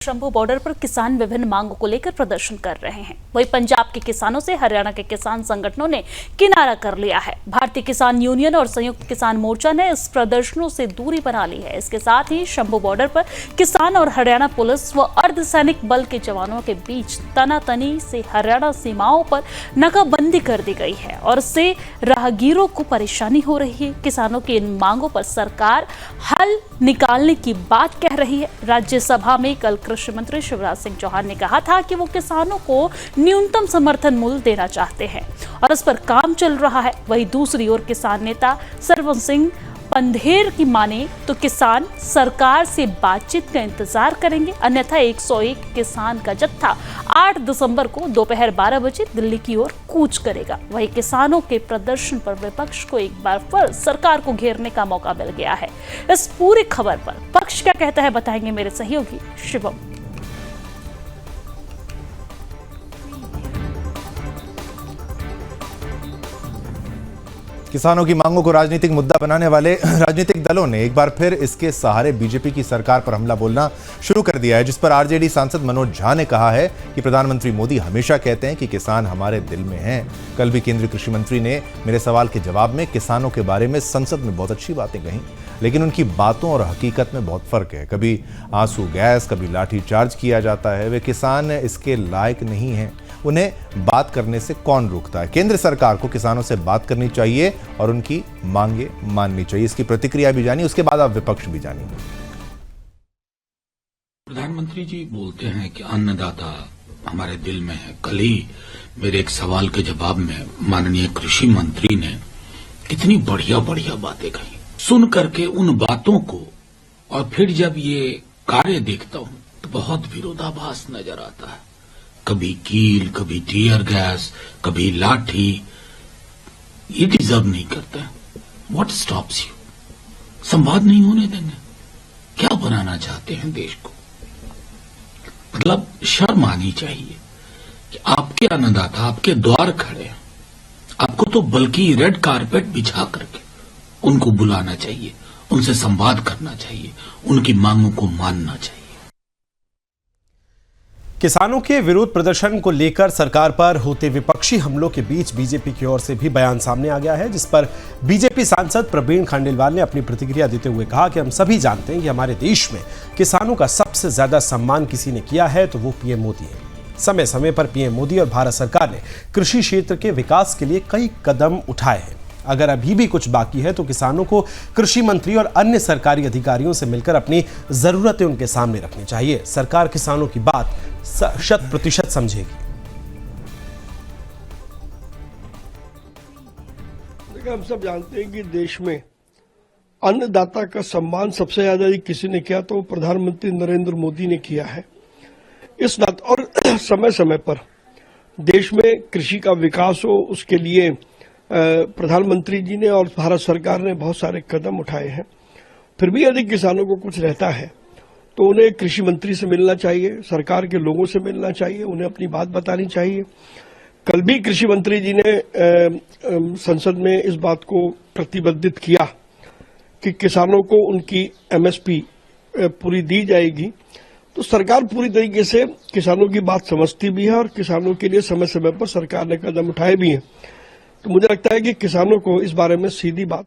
Shambhu border पर किसान विभिन्न मांगों को लेकर प्रदर्शन कर रहे हैं। वहीं पंजाब के किसानों से हरियाणा के किसान संगठनों ने किनारा कर लिया है। भारतीय किसान यूनियन और संयुक्त किसान मोर्चा ने इस प्रदर्शनों से दूरी बना ली है। इसके साथ ही शंभू बॉर्डर पर किसान और हरियाणा पुलिस व अर्धसैनिक बल के जवानों के बीच तनातनी से हरियाणा सीमाओं पर नाकाबंदी कर दी गई है और इससे राहगीरों को परेशानी हो रही है। किसानों की इन मांगों पर सरकार हल निकालने की बात कह रही है। राज्यसभा में कल कृषि मंत्री शिवराज सिंह चौहान ने कहा था कि वो किसानों को न्यूनतम समर्थन मूल्य देना चाहते हैं और इस पर काम चल रहा है। वहीं दूसरी ओर किसान नेता सरवन सिंह पंधेर की माने तो किसान सरकार से बातचीत का इंतजार करेंगे, अन्यथा 101 किसान का जत्था 8 दिसंबर को दोपहर 12 बजे दिल्ली की ओर कूच करेगा। वहीं किसानों के प्रदर्शन पर विपक्ष को एक बार फिर सरकार को घेरने का मौका मिल गया है। इस पूरी खबर पर पक्ष क्या कहता है बताएंगे मेरे सहयोगी शिवम। किसानों की मांगों को राजनीतिक मुद्दा बनाने वाले राजनीतिक दलों ने एक बार फिर इसके सहारे बीजेपी की सरकार पर हमला बोलना शुरू कर दिया है, जिस पर आरजेडी सांसद मनोज झा ने कहा है कि प्रधानमंत्री मोदी हमेशा कहते हैं कि किसान हमारे दिल में हैं। कल भी केंद्रीय कृषि मंत्री ने मेरे सवाल के जवाब में किसानों के बारे में संसद में बहुत अच्छी बातें कहीं, लेकिन उनकी बातों और हकीकत में बहुत फर्क है। कभी आंसू गैस, कभी लाठी चार्ज किया जाता है। वे किसान इसके लायक नहीं हैं, उन्हें बात करने से कौन रोकता है। केंद्र सरकार को किसानों से बात करनी चाहिए और उनकी मांगे माननी चाहिए। इसकी प्रतिक्रिया भी जानिए, उसके बाद आप विपक्ष भी जानिए। प्रधानमंत्री जी बोलते हैं कि अन्नदाता हमारे दिल में है। कल ही मेरे एक सवाल के जवाब में माननीय कृषि मंत्री ने कितनी बढ़िया बढ़िया बातें कही। सुन करके उन बातों को और फिर जब ये कार्य देखता हूं तो बहुत विरोधाभास नजर आता है। कभी कील, कभी टीयर गैस, कभी लाठी। ये डिजर्व नहीं करता है। What stops you? संवाद नहीं होने देंगे? क्या बनाना चाहते हैं देश को? मतलब शर्म आनी चाहिए कि आपके अन्नदाता आपके द्वार खड़े हैं, आपको तो बल्कि रेड कारपेट बिछा करके उनको बुलाना चाहिए, उनसे संवाद करना चाहिए, उनकी मांगों को मानना चाहिए। किसानों के विरोध प्रदर्शन को लेकर सरकार पर होते विपक्षी हमलों के बीच बीजेपी की ओर से भी बयान सामने आ गया है, जिस पर बीजेपी सांसद प्रवीण खंडेलवाल ने अपनी प्रतिक्रिया देते हुए कहा कि हम सभी जानते हैं कि हमारे देश में किसानों का सबसे ज्यादा सम्मान किसी ने किया है तो वो पीएम मोदी है। समय समय पर पीएम मोदी और भारत सरकार ने कृषि क्षेत्र के विकास के लिए कई कदम उठाए हैं। अगर अभी भी कुछ बाकी है तो किसानों को कृषि मंत्री और अन्य सरकारी अधिकारियों से मिलकर अपनी जरूरतें उनके सामने रखनी चाहिए। सरकार किसानों की बात 100% समझेगी। हम सब जानते हैं कि देश में अन्नदाता का सम्मान सबसे ज्यादा यदि किसी ने किया तो प्रधानमंत्री नरेंद्र मोदी ने किया है। इस नाते और समय समय पर देश में कृषि का विकास हो, उसके लिए प्रधानमंत्री जी ने और भारत सरकार ने बहुत सारे कदम उठाए हैं। फिर भी यदि किसानों को कुछ रहता है तो उन्हें कृषि मंत्री से मिलना चाहिए, सरकार के लोगों से मिलना चाहिए, उन्हें अपनी बात बतानी चाहिए। कल भी कृषि मंत्री जी ने संसद में इस बात को प्रतिबद्धित किया कि किसानों को उनकी एमएसपी पूरी दी जाएगी। तो सरकार पूरी तरीके से किसानों की बात समझती भी है और किसानों के लिए समय समय पर सरकार ने कदम उठाए भी हैं। तो मुझे लगता है कि किसानों को इस बारे में सीधी बात